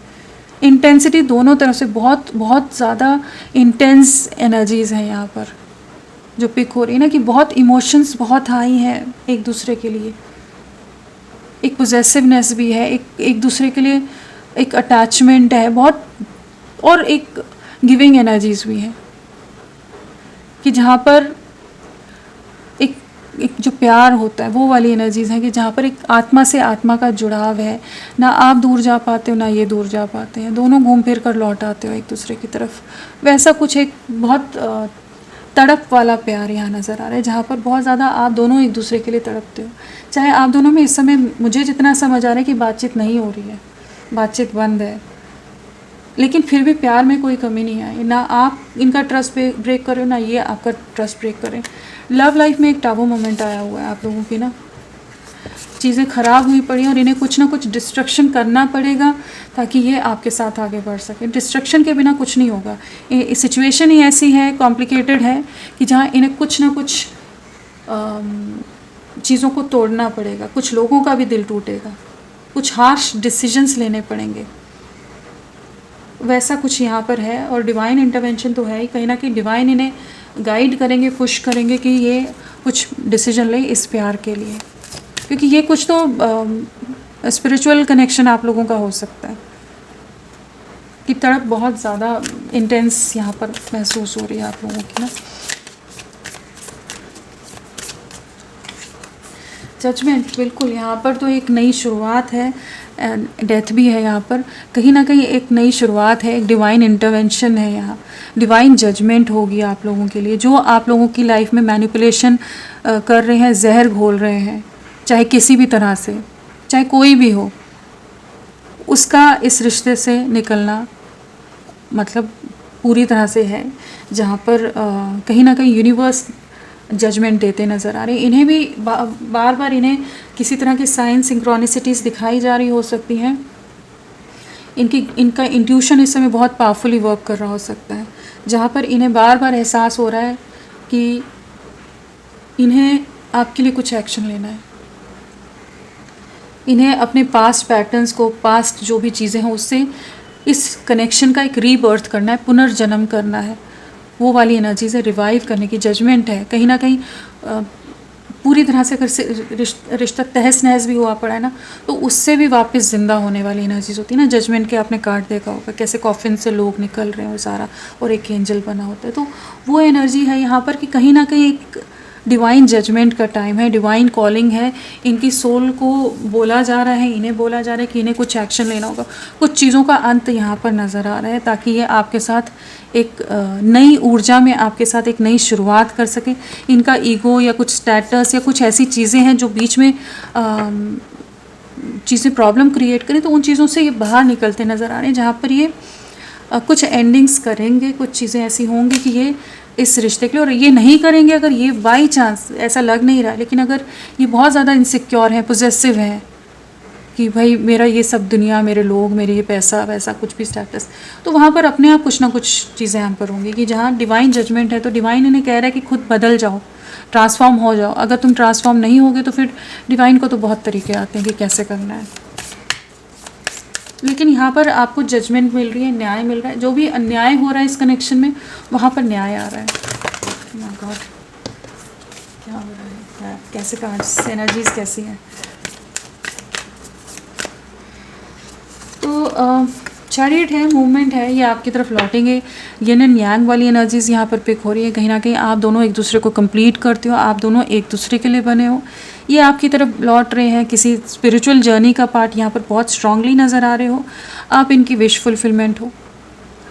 इंटेंसिटी दोनों तरफ से बहुत बहुत ज़्यादा इंटेंस एनर्जीज़ हैं यहाँ पर। जो पिक हो रही है ना, कि बहुत इमोशंस बहुत हाई हैं एक दूसरे के लिए, एक पोजेसिवनेस भी है, एक दूसरे के लिए एक अटैचमेंट है बहुत, और एक गिविंग एनर्जीज भी है, कि जहाँ पर एक जो प्यार होता है वो वाली एनर्जीज हैं, कि जहाँ पर एक आत्मा से आत्मा का जुड़ाव है, ना आप दूर जा पाते हो ना ये दूर जा पाते हैं, दोनों घूम फिर कर लौट आते हो एक दूसरे की तरफ। वैसा कुछ एक बहुत तड़प वाला प्यार यहाँ नज़र आ रहा है, जहाँ पर बहुत ज़्यादा आप दोनों एक दूसरे के लिए तड़पते हो। चाहे आप दोनों में इस समय मुझे जितना समझ आ रहा है कि बातचीत नहीं हो रही है, बातचीत बंद है, लेकिन फिर भी प्यार में कोई कमी नहीं आई, ना आप इनका ट्रस्ट ब्रेक करो ना ये आपका ट्रस्ट ब्रेक करें। लव लाइफ में एक टाबू मोमेंट आया हुआ है आप लोगों की ना, चीज़ें ख़राब हुई पड़ी और इन्हें कुछ ना कुछ डिस्ट्रक्शन करना पड़ेगा ताकि ये आपके साथ आगे बढ़ सके। डिस्ट्रक्शन के बिना कुछ नहीं होगा। सिचुएशन ही ऐसी है, कॉम्प्लिकेटेड है, कि जहाँ इन्हें कुछ ना कुछ चीज़ों को तोड़ना पड़ेगा, कुछ लोगों का भी दिल टूटेगा, कुछ हार्श डिसीजंस लेने पड़ेंगे, वैसा कुछ यहाँ पर है। और डिवाइन इंटरवेंशन तो है ही, कहीं ना कहीं डिवाइन इन्हें गाइड करेंगे, पुश करेंगे कि ये कुछ डिसीजन ले इस प्यार के लिए, क्योंकि ये कुछ तो स्पिरिचुअल कनेक्शन आप लोगों का हो सकता है, कि तड़प बहुत ज़्यादा इंटेंस यहाँ पर महसूस हो रही है आप लोगों की ना। जजमेंट, बिल्कुल यहाँ पर तो एक नई शुरुआत है, डेथ भी है यहाँ पर, कहीं ना कहीं एक नई शुरुआत है, एक डिवाइन इंटरवेंशन है यहाँ, डिवाइन जजमेंट होगी आप लोगों के लिए। जो आप लोगों की लाइफ में मैनिपुलेशन कर रहे हैं, जहर घोल रहे हैं, चाहे किसी भी तरह से, चाहे कोई भी हो, उसका इस रिश्ते से निकलना मतलब पूरी तरह से है, जहाँ पर कहीं ना कहीं यूनिवर्स जजमेंट देते नज़र आ रहे हैं। इन्हें भी बार बार इन्हें किसी तरह की साइन सिंक्रोनिसिटीज़ दिखाई जा रही हो सकती हैं, इनका इंट्यूशन इस समय बहुत पावरफुली वर्क कर रहा हो सकता है, जहाँ पर इन्हें बार बार एहसास हो रहा है कि इन्हें आपके लिए कुछ एक्शन लेना है, इन्हें अपने पास्ट पैटर्न्स को, पास्ट जो भी चीज़ें हैं उससे इस कनेक्शन का एक रीबर्थ करना है, पुनर्जन्म करना है, वो वाली एनर्जी से रिवाइव करने की जजमेंट है। कहीं ना कहीं पूरी तरह से अगर रिश्ता तहस नहस भी हुआ पड़ा है ना, तो उससे भी वापस ज़िंदा होने वाली एनर्जीज होती है ना। जजमेंट के आपने कार्ड देखा होगा, कैसे कॉफिन से लोग निकल रहे हैं वो सारा, और एक एंजल बना होता है, तो वो एनर्जी है यहाँ पर कि कहीं ना कहीं एक डिवाइन जजमेंट का टाइम है, डिवाइन कॉलिंग है। इनकी सोल को बोला जा रहा है, इन्हें बोला जा रहा है कि इन्हें कुछ एक्शन लेना होगा, कुछ चीज़ों का अंत यहाँ पर नज़र आ रहा है, ताकि ये आपके साथ एक नई ऊर्जा में आपके साथ एक नई शुरुआत कर सके। इनका ईगो या कुछ स्टेटस या कुछ ऐसी चीज़ें हैं जो बीच में चीज़ें प्रॉब्लम क्रिएट करें, तो उन चीज़ों से ये बाहर निकलते नज़र आ रहे हैं, जहाँ पर ये कुछ एंडिंग्स करेंगे, कुछ चीज़ें ऐसी होंगी कि ये इस रिश्ते के लिए, और ये नहीं करेंगे अगर ये बाई चांस, ऐसा लग नहीं रहा है, लेकिन अगर ये बहुत ज़्यादा इनसिक्योर है, पोजेसिव है कि भाई मेरा ये सब दुनिया, मेरे लोग, मेरे ये पैसा वैसा कुछ भी स्टेटस, तो वहाँ पर अपने आप कुछ ना कुछ चीज़ें हम पर होंगी, कि जहाँ डिवाइन जजमेंट है तो डिवाइन इन्हें कह रहा है कि खुद बदल जाओ, ट्रांसफॉर्म हो जाओ। अगर तुम ट्रांसफॉर्म नहीं होगे तो फिर डिवाइन को तो बहुत तरीके आते हैं कि कैसे करना है, लेकिन यहाँ पर आपको जजमेंट मिल रही है, न्याय मिल रहा है। जो भी अन्याय हो रहा है इस कनेक्शन में, वहाँ पर न्याय आ रहा है। माय गॉड, क्या हो रहा है, कैसे कार्ड्स, एनर्जीज कैसी हैं। तो चैरियट है, मूवमेंट है, ये आपकी तरफ लौटेंगे। यिन एंड यांग वाली एनर्जीज यहाँ पर पिक हो रही है। कहीं ना कहीं आप दोनों एक दूसरे को कंप्लीट करते हो, आप दोनों एक दूसरे के लिए बने हो, ये आपकी तरफ लौट रहे हैं। किसी स्पिरिचुअल जर्नी का पार्ट यहाँ पर बहुत स्ट्रांगली नज़र आ रहे हो। आप इनकी विश फुलफिलमेंट हो,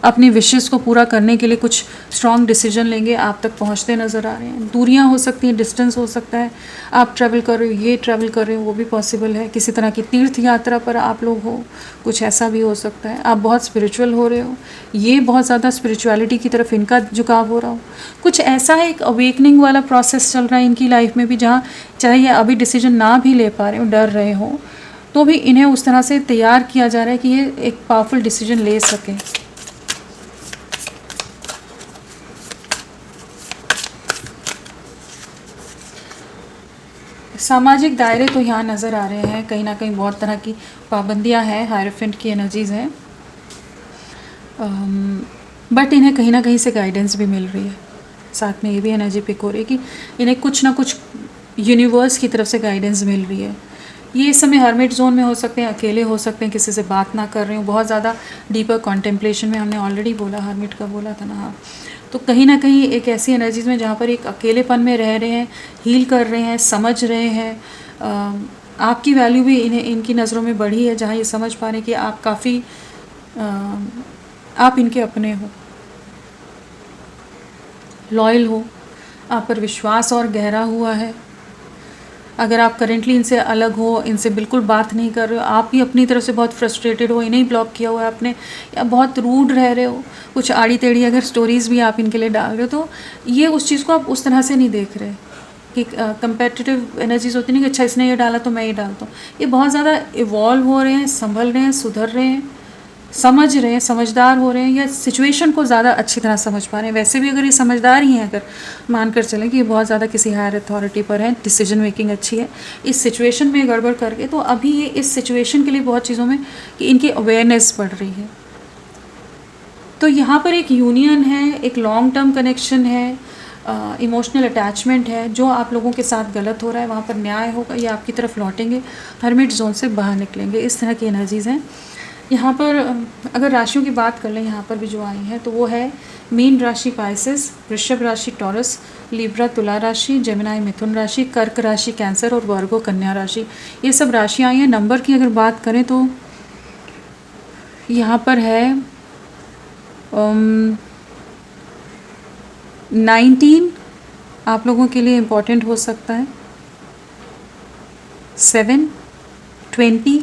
अपनी विशेस को पूरा करने के लिए कुछ स्ट्रॉन्ग डिसीजन लेंगे, आप तक पहुंचते नज़र आ रहे हैं। दूरियां हो सकती हैं, डिस्टेंस हो सकता है, आप ट्रैवल कर रहे हो, ये ट्रैवल कर रहे हो, वो भी पॉसिबल है। किसी तरह की तीर्थ यात्रा पर आप लोग हो, कुछ ऐसा भी हो सकता है। आप बहुत स्पिरिचुअल हो रहे हो, ये बहुत ज़्यादा स्पिरिचुअलिटी की तरफ इनका झुकाव हो रहा हो। कुछ ऐसा है, एक अवेकनिंग वाला प्रोसेस चल रहा है इनकी लाइफ में भी, जहाँ चाहे ये अभी डिसीजन ना भी ले पा रहे हो, डर रहे हो, तो भी इन्हें उस तरह से तैयार किया जा रहा है कि ये एक पावरफुल डिसीजन ले सकें। सामाजिक दायरे तो यहाँ नज़र आ रहे हैं, कहीं ना कहीं बहुत तरह की पाबंदियाँ हैं, हायरफेंट की एनर्जीज़ हैं, बट इन्हें कहीं ना कहीं से गाइडेंस भी मिल रही है। साथ में ये भी एनर्जी पिक हो रही है कि इन्हें कुछ ना कुछ यूनिवर्स की तरफ से गाइडेंस मिल रही है। ये इस समय हर्मिट जोन में हो सकते हैं, अकेले हो सकते हैं, किसी से बात ना कर रहे हो, बहुत ज़्यादा डीपर कॉन्टेम्पलेशन में, हमने ऑलरेडी बोला हर्मिट का बोला था ना। हाँ, तो कहीं ना कहीं एक ऐसी एनर्जीज में जहाँ पर एक अकेलेपन में रह रहे हैं, हील कर रहे हैं, समझ रहे हैं। आपकी वैल्यू भी इन्हें इनकी नज़रों में बढ़ी है, जहाँ ये समझ पा रहे हैं कि आप काफ़ी आप इनके अपने हो, लॉयल हो, आप पर विश्वास और गहरा हुआ है। अगर आप करेंटली इनसे अलग हो, इनसे बिल्कुल बात नहीं कर रहे हो, आप ही अपनी तरफ से बहुत फ्रस्ट्रेटेड हो, इन्हें ही ब्लॉक किया हुआ है आपने, या बहुत रूड रह रहे हो, कुछ आड़ी टेढ़ी अगर स्टोरीज़ भी आप इनके लिए डाल रहे हो, तो ये उस चीज़ को आप उस तरह से नहीं देख रहे कि कंपेटिटिव एनर्जीज होती नहीं कि अच्छा इसने ये डाला तो मैं ये डालता हूँ। ये बहुत ज़्यादा इवॉल्व हो रहे हैं, संभल रहे हैं, सुधर रहे हैं, समझ रहे हैं, समझदार हो रहे हैं, या सिचुएशन को ज़्यादा अच्छी तरह समझ पा रहे हैं। वैसे भी अगर ये समझदार ही हैं, अगर मानकर चलें कि ये बहुत ज़्यादा किसी हायर अथॉरिटी पर है, डिसीजन मेकिंग अच्छी है, इस सिचुएशन में गड़बड़ करके, तो अभी ये इस सिचुएशन के लिए बहुत चीज़ों में कि इनकी अवेयरनेस बढ़ रही है। तो यहाँ पर एक यूनियन है, एक लॉन्ग टर्म कनेक्शन है, इमोशनल अटैचमेंट है। जो आप लोगों के साथ गलत हो रहा है वहाँ पर न्याय होगा, ये आपकी तरफ लौटेंगे, हर्मिट जोन से बाहर निकलेंगे। इस तरह की एनर्जीज़ हैं यहाँ पर। अगर राशियों की बात कर लें यहाँ पर भी जो आई हैं, तो वो है मीन राशि पाइसेस, वृषभ राशि टॉरस, लिब्रा तुला राशि, जेमिनाई मिथुन राशि, कर्क राशि कैंसर और वर्गो कन्या राशि। ये सब राशियाँ आई हैं। नंबर की अगर बात करें तो यहाँ पर है 19 आप लोगों के लिए इम्पॉर्टेंट हो सकता है, 7, 20,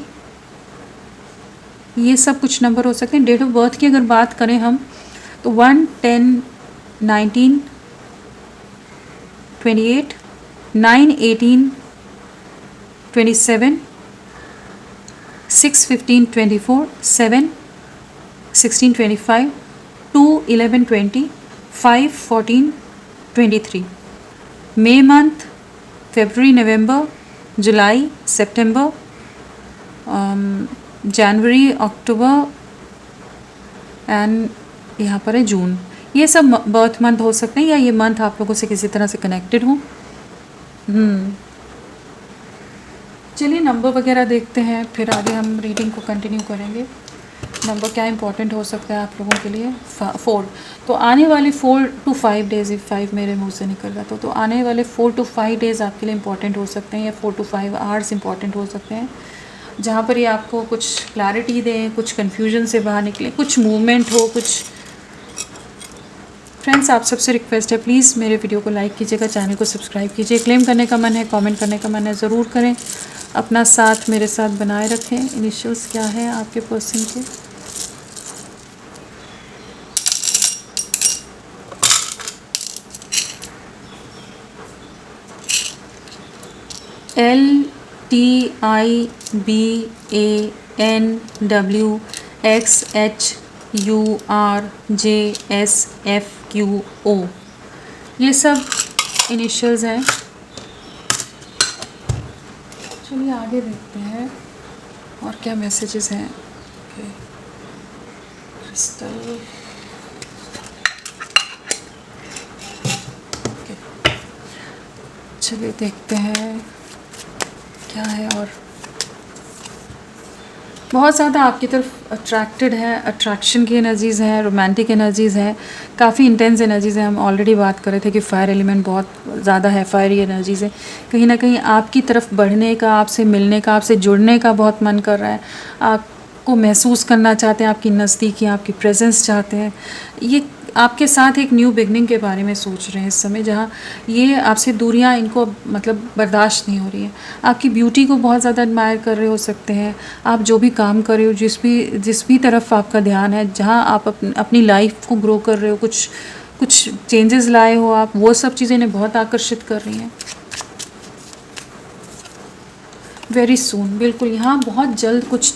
ये सब कुछ नंबर हो सकते हैं। डेट ऑफ बर्थ की अगर बात करें हम तो 1, 10, 19, 28, 9, 18, 27, 6, 15, 24, 7, 16, 25, 2, 11, 20, 5, 14, 23। May month, February, November, July, September, January, October and यहाँ पर है जून। ये सब बर्थ मंथ हो सकते हैं, या ये मंथ आप लोगों से किसी तरह से कनेक्टेड हो। चलिए नंबर वगैरह देखते हैं, फिर आगे हम रीडिंग को कंटिन्यू करेंगे। नंबर क्या इंपॉर्टेंट हो सकता है आप लोगों के लिए? 4। तो आने वाले 4 to 5 डेज़, 5 मेरे मुंह से निकल रहा था, तो आने वाले 4 to 5 डेज़ आपके लिए इंपॉर्टेंट हो सकते हैं, या 4 to 5 आवर्स इंपॉर्टेंट हो सकते हैं, जहाँ पर ये आपको कुछ क्लैरिटी दें, कुछ कन्फ्यूजन से बाहर निकले, कुछ मूवमेंट हो, कुछ। फ्रेंड्स, आप सबसे रिक्वेस्ट है, प्लीज़ मेरे वीडियो को लाइक कीजिएगा, चैनल को सब्सक्राइब कीजिए। क्लेम करने का मन है, कमेंट करने का मन है, ज़रूर करें। अपना साथ मेरे साथ बनाए रखें। इनिशियल्स क्या है आपके पर्सन के? LTIBANWXHURJSFQO, ये सब इनिशियल्स हैं। चलिए आगे देखते हैं और क्या मैसेजेस हैं। क्रिस्टल, चलिए देखते हैं क्या है। और बहुत ज़्यादा आपकी तरफ अट्रैक्टेड है, अट्रैक्शन की एनर्जीज़ हैं, रोमांटिक एनर्जीज़ हैं, काफ़ी इंटेंस एनर्जीज़ हैं। हम ऑलरेडी बात कर रहे थे कि फायर एलिमेंट बहुत ज़्यादा है, फायरी एनर्जीज़ है। कहीं ना कहीं आपकी तरफ बढ़ने का, आपसे मिलने का, आपसे जुड़ने का बहुत मन कर रहा है, आपको महसूस करना चाहते हैं, आपकी नज़दीकी, आपकी प्रेजेंस चाहते हैं। ये आपके साथ एक न्यू बिगनिंग के बारे में सोच रहे हैं इस समय, जहाँ ये आपसे दूरियां इनको मतलब बर्दाश्त नहीं हो रही हैं। आपकी ब्यूटी को बहुत ज़्यादा एडमायर कर रहे हो सकते हैं। आप जो भी काम कर रहे हो, जिस भी तरफ आपका ध्यान है, जहाँ आप अपनी लाइफ को ग्रो कर रहे हो, कुछ चेंजेस लाए हो आप, वो सब चीज़ें इन्हें बहुत आकर्षित कर रही हैं। वेरी सून, बिल्कुल यहाँ बहुत जल्द कुछ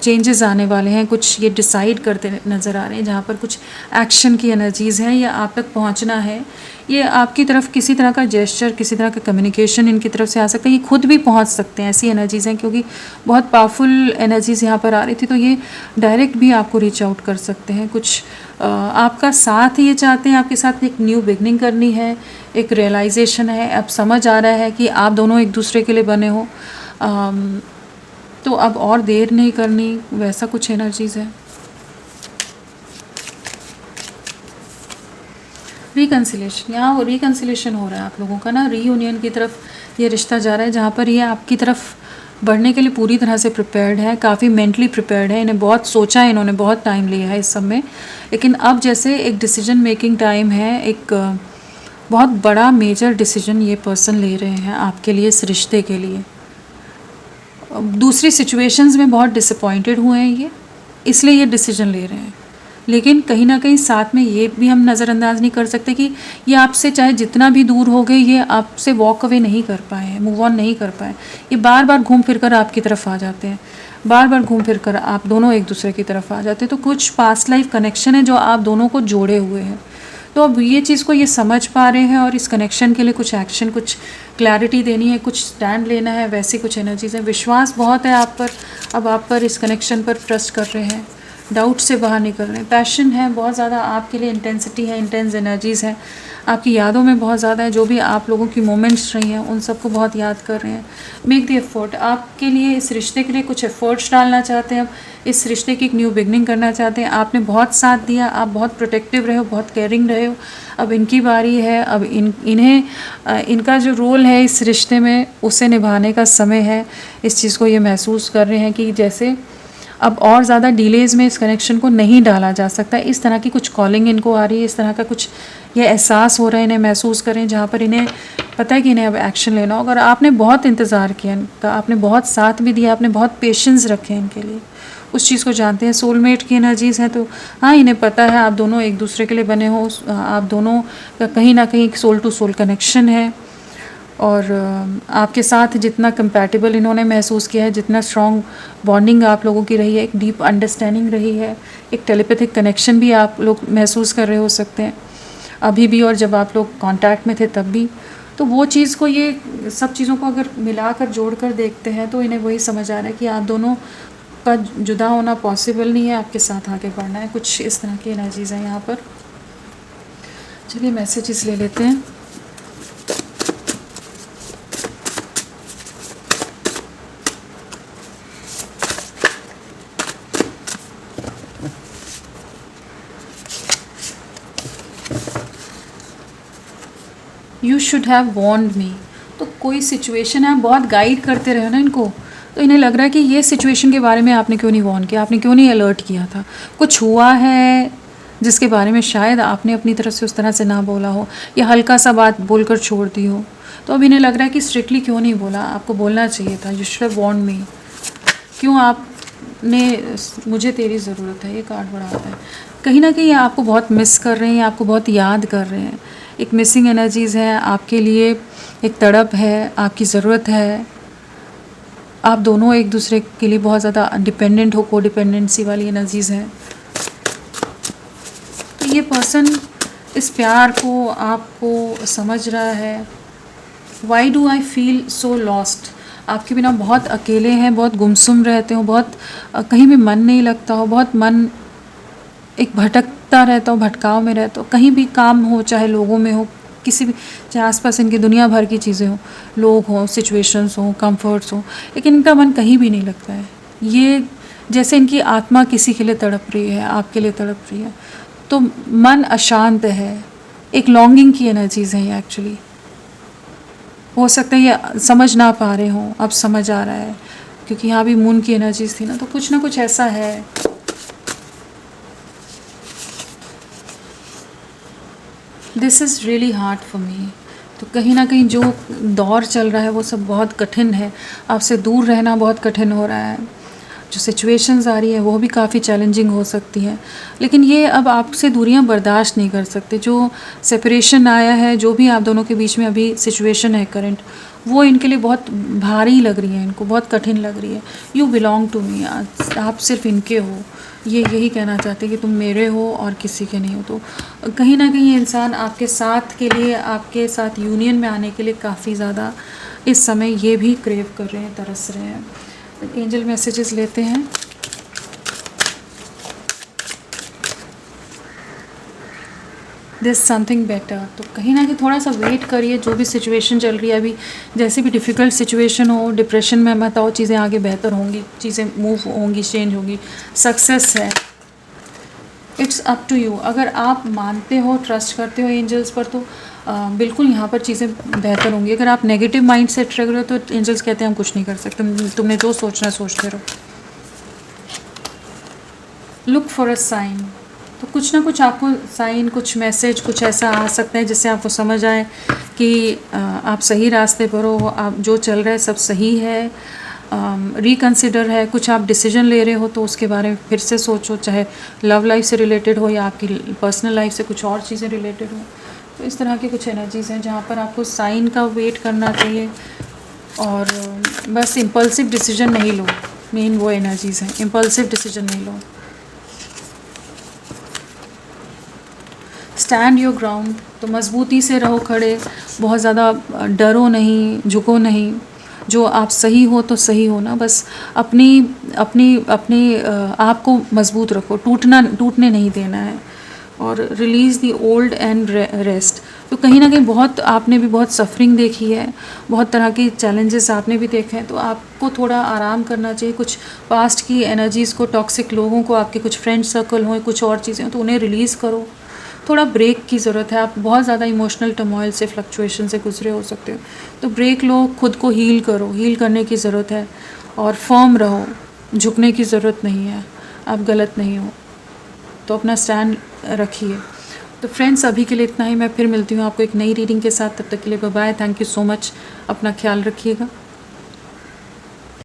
चेंजेस आने वाले हैं। कुछ ये डिसाइड करते नज़र आ रहे हैं, जहाँ पर कुछ एक्शन की एनर्जीज़ हैं, या आप तक पहुँचना है, ये आपकी तरफ किसी तरह का जेस्चर, किसी तरह का कम्युनिकेशन इनकी तरफ से आ सकता है। ये खुद भी पहुंच सकते हैं, ऐसी एनर्जीज़ हैं, क्योंकि बहुत पावरफुल एनर्जीज़ यहाँ पर आ रही थी, तो ये डायरेक्ट भी आपको रीच आउट कर सकते हैं। कुछ आपका साथ ये चाहते हैं, आपके साथ एक न्यू बिगनिंग करनी है, एक रियलाइजेशन है, अब समझ आ रहा है कि आप दोनों एक दूसरे के लिए बने हो, तो अब और देर नहीं करनी, वैसा कुछ एनर्जीज़ है। रिकन्सिलेशन, यहाँ रिकन्सिलेशन हो रहा है आप लोगों का ना, रीयूनियन की तरफ ये रिश्ता जा रहा है, जहाँ पर ये आपकी तरफ बढ़ने के लिए पूरी तरह से प्रिपेयर्ड है, काफ़ी मेंटली प्रिपेयर्ड है, इन्हें बहुत सोचा है, इन्होंने बहुत टाइम लिया है इस सब में, लेकिन अब जैसे एक डिसीजन मेकिंग टाइम है, एक बहुत बड़ा मेजर डिसीजन ये पर्सन ले रहे हैं आपके लिए, इस रिश्ते के लिए। दूसरी सिचुएशंस में बहुत डिसअपॉइंटेड हुए हैं ये, इसलिए ये डिसीजन ले रहे हैं, लेकिन कहीं ना कहीं साथ में ये भी हम नज़रअंदाज नहीं कर सकते कि ये आपसे चाहे जितना भी दूर हो गए, ये आपसे वॉक अवे नहीं कर पाए हैं, मूव ऑन नहीं कर पाए, ये बार बार घूम फिर कर आपकी तरफ आ जाते हैं, बार बार घूम फिर कर आप दोनों एक दूसरे की तरफ आ जाते हैं। तो कुछ पास्ट लाइफ कनेक्शन है जो आप दोनों को जोड़े हुए हैं, तो अब ये चीज़ को ये समझ पा रहे हैं और इस कनेक्शन के लिए कुछ एक्शन, कुछ क्लैरिटी देनी है, कुछ स्टैंड लेना है, वैसी कुछ एनर्जीज है। विश्वास बहुत है आप पर, अब आप पर इस कनेक्शन पर ट्रस्ट कर रहे हैं, डाउट से बाहर निकल रहे हैं, पैशन है बहुत ज़्यादा आपके लिए, इंटेंसिटी है, इंटेंस एनर्जीज़ है, आपकी यादों में बहुत ज़्यादा है, जो भी आप लोगों की मोमेंट्स रही हैं उन सबको बहुत याद कर रहे हैं। मेक द एफर्ट, आपके लिए इस रिश्ते के लिए कुछ एफर्ट्स डालना चाहते हैं, अब इस रिश्ते की एक न्यू बिगनिंग करना चाहते हैं। आपने बहुत साथ दिया, आप बहुत प्रोटेक्टिव रहे हो, बहुत केयरिंग रहे हो, अब इनकी बारी है, अब इन्हें इनका जो रोल है इस रिश्ते में उसे निभाने का समय है। इस चीज़ को ये महसूस कर रहे हैं कि जैसे अब और ज़्यादा डिलेज़ में इस कनेक्शन को नहीं डाला जा सकता, इस तरह की कुछ कॉलिंग इनको आ रही है, इस तरह का कुछ ये एहसास हो रहा है, इन्हें महसूस करें, जहाँ पर इन्हें पता है कि इन्हें अब एक्शन लेना होगा। और आपने बहुत इंतज़ार किया इनका, आपने बहुत साथ भी दिया, आपने बहुत पेशेंस रखे इनके लिए, उस चीज़ को जानते हैं। सोलमेट की एनर्जीज़ हैं, तो हाँ इन्हें पता है आप दोनों एक दूसरे के लिए बने हो, आप दोनों का कहीं ना कहीं सोल टू सोल कनेक्शन है, और आपके साथ जितना कंपैटिबल इन्होंने महसूस किया है, जितना स्ट्रॉन्ग बॉन्डिंग आप लोगों की रही है, एक डीप अंडरस्टैंडिंग रही है, एक टेलीपैथिक कनेक्शन भी आप लोग महसूस कर रहे हो सकते हैं अभी भी, और जब आप लोग कांटेक्ट में थे तब भी। तो वो चीज़ को, ये सब चीज़ों को अगर मिलाकर जोड़कर देखते हैं तो इन्हें वही समझ आ रहा है कि आप दोनों का जुदा होना पॉसिबल नहीं है, आपके साथ आगे बढ़ना है। कुछ इस तरह की एनर्जीज़ हैं यहाँ पर। चलिए मैसेजेस ले लेते हैं। यू शुड हैव वॉर्न्ड मी, तो कोई सिचुएशन है, आप बहुत गाइड करते रहे ना इनको, तो इन्हें लग रहा है कि ये सिचुएशन के बारे में आपने क्यों नहीं वॉर्न किया, आपने क्यों नहीं अलर्ट किया था, कुछ हुआ है जिसके बारे में शायद आपने अपनी तरफ से उस तरह से ना बोला हो, या हल्का सा बात बोलकर छोड़ दी हो। तो अब इन्हें लग रहा है कि स्ट्रिक्टली क्यों नहीं बोला, आपको बोलना चाहिए था, यू शुड हैव वॉर्न्ड मी, क्यों आपने, मुझे तेरी ज़रूरत है, ये कार्ड बड़ा आता है। कहीं ना कहीं आपको बहुत मिस कर रहे हैं, आपको बहुत याद कर रहे हैं, एक मिसिंग एनर्जीज़ है आपके लिए, एक तड़प है, आपकी ज़रूरत है, आप दोनों एक दूसरे के लिए बहुत ज़्यादा डिपेंडेंट हो, को डिपेंडेंसी वाली एनर्जीज़ हैं। तो ये पर्सन इस प्यार को, आपको समझ रहा है। Why do I feel so lost, आपके बिना बहुत अकेले हैं, बहुत गुमसुम रहते हो, बहुत कहीं भी मन नहीं लगता हो, बहुत मन एक भटकता रहता हो, भटकाव में रहता हो, कहीं भी काम हो, चाहे लोगों में हो, किसी भी, चाहे आसपास इनकी दुनिया भर की चीज़ें हों, लोग हों, सिचुएशंस हों, कंफर्ट्स हों, लेकिन इनका मन कहीं भी नहीं लगता है। ये जैसे इनकी आत्मा किसी के लिए तड़प रही है, आपके लिए तड़प रही है, तो मन अशांत है, एक लॉन्गिंग की एनर्जीज़ हैं ये एक्चुअली। हो सकता है ये समझ ना पा रहे हों, अब समझ आ रहा है, क्योंकि यहाँ भी मून की एनर्जीज थी ना, तो कुछ ना कुछ ऐसा है। This is really hard for me, तो कहीं ना कहीं जो दौर चल रहा है वो सब बहुत कठिन है, आपसे दूर रहना बहुत कठिन हो रहा है, जो सिचुएशंस आ रही है वो भी काफ़ी चैलेंजिंग हो सकती है, लेकिन ये अब आपसे दूरियां बर्दाश्त नहीं कर सकते। जो सेपरेशन आया है, जो भी आप दोनों के बीच में अभी सिचुएशन है करंट, वो इनके लिए बहुत भारी लग रही है, इनको बहुत कठिन लग रही है। यू बिलोंग टू मी, आप सिर्फ इनके हो, ये यही कहना चाहते हैं कि तुम मेरे हो और किसी के नहीं हो। तो कहीं ना कहीं इंसान आपके साथ के लिए, आपके साथ यूनियन में आने के लिए काफ़ी ज़्यादा इस समय ये भी क्रेव कर रहे हैं, तरस रहे हैं। एंजल मैसेजेस लेते हैं। दिस समथिंग बेटर, तो कहीं ना कहीं थोड़ा सा वेट करिए। जो भी सिचुएशन चल रही है अभी, जैसी भी डिफ़िकल्ट सिचुएशन हो, डिप्रेशन में मत आओ, चीज़ें आगे बेहतर होंगी, चीज़ें मूव होंगी, चेंज होंगी, सक्सेस है। It's up to you. अगर आप मानते हो, ट्रस्ट करते हो एंजल्स पर, तो बिल्कुल यहाँ पर चीज़ें बेहतर होंगी। अगर आप नेगेटिव माइंड सेट रख रहे हो तो एंजल्स कहते हैं हम कुछ नहीं कर सकते, तुमने जो सोचना है सोचते रहो। लुक फॉर अ साइन, तो कुछ ना कुछ आपको साइन, कुछ मैसेज, कुछ ऐसा आ सकता है जिससे आपको समझ आए कि आप सही रास्ते पर हो, आप जो चल रहा है सब सही है। रिकन्सिडर है, कुछ आप डिसीजन ले रहे हो तो उसके बारे में फिर से सोचो, चाहे लव लाइफ से रिलेटेड हो या आपकी पर्सनल लाइफ से कुछ और चीज़ें रिलेटेड हो। तो इस तरह की कुछ एनर्जीज़ हैं जहाँ पर आपको साइन का वेट करना चाहिए, और बस इम्पल्सिव डिसीजन नहीं लो। मेन वो एनर्जीज़ हैं, इम्पल्सिव डिसीजन नहीं लो। स्टैंड योर ग्राउंड, तो मजबूती से रहो खड़े, बहुत ज़्यादा डरो नहीं, झुको नहीं। जो आप सही हो तो सही हो ना, बस अपनी अपनी अपनी आप को मजबूत रखो, टूटने नहीं देना है। और release the old and rest, तो कहीं ना कहीं बहुत आपने भी बहुत सफरिंग देखी है, बहुत तरह की चैलेंजेस आपने भी देखे हैं, तो आपको थोड़ा आराम करना चाहिए। कुछ पास्ट की एनर्जीज़ को, टॉक्सिक लोगों को, आपके कुछ फ्रेंड सर्कल हो, कुछ और चीज़ें हो, तो उन्हें रिलीज़ करो। थोड़ा ब्रेक की ज़रूरत है, आप बहुत ज़्यादा इमोशनल टर्मोइल से, फ्लक्चुएशन से गुजरे हो सकते हो, तो ब्रेक लो, खुद को हील करो, हील करने की ज़रूरत है। और फर्म रहो, झुकने की ज़रूरत नहीं है, आप गलत नहीं हो, तो अपना स्टैंड रखिए। तो फ्रेंड्स, अभी के लिए इतना ही। मैं फिर मिलती हूँ आपको एक नई रीडिंग के साथ, तब तक के लिए bye bye. Thank you so much, अपना ख्याल रखिएगा।